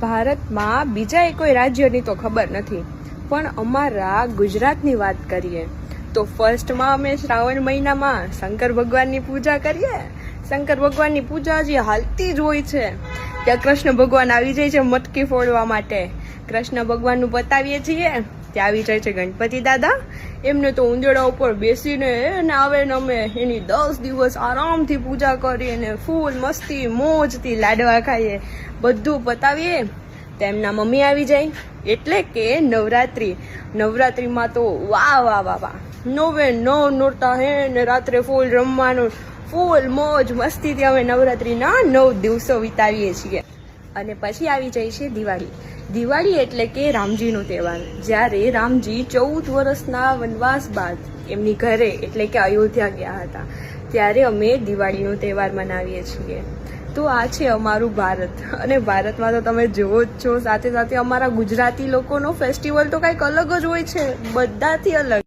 ભારતમાં બીજા કોઈ રાજ્યની તો ખબર નથી, પણ અમારા ગુજરાતની વાત કરીએ તો ફર્સ્ટમાં અમે શ્રાવણ મહિનામાં શંકર ભગવાનની પૂજા કરીએ. શંકર ભગવાનની પૂજા હજી હાલતી જ હોય છે. ત્યાં કૃષ્ણ ભગવાન આવી જાય છે મટકી ફોડવા માટે. કૃષ્ણ ભગવાનનું પતાવીએ છીએ, ત્યાં આવી જાય છે ગણપતિ દાદા. એમને તો ઉંદેડા ઉપર બેસીને આવે ને અમે એની 10 દિવસ આરામથી પૂજા કરીને ફૂલ મસ્તી મોજથી લાડવા ખાઈએ. બધું પતાવીએ તો એમના મમ્મી આવી જાય, એટલે કે નવરાત્રિ. નવરાત્રિમાં તો વાહ વાહ વાહ વાહ, 9 નોરતા હે ને રાત્રે ફૂલ રમવાનું, ફૂલ મોજ મસ્તીથી અમે નવરાત્રિના 9 દિવસો વિતાવીએ છીએ. અને પછી આવી જાય છે દિવાળી. દિવાળી એટલે કે રામજીનો તહેવાર. જ્યારે રામજી 14 વર્ષના વનવાસ બાદ એમની ઘરે એટલે કે અયોધ્યા ગયા હતા, ત્યારે અમે દિવાળીનો તહેવાર મનાવીએ છીએ. તો આ છે અમારું ભારત. અને ભારતમાં તો તમે જુઓ જ છો, સાથે સાથે અમારા ગુજરાતી લોકોનો ફેસ્ટિવલ તો કંઈક અલગ જ હોય છે, બધાથી અલગ.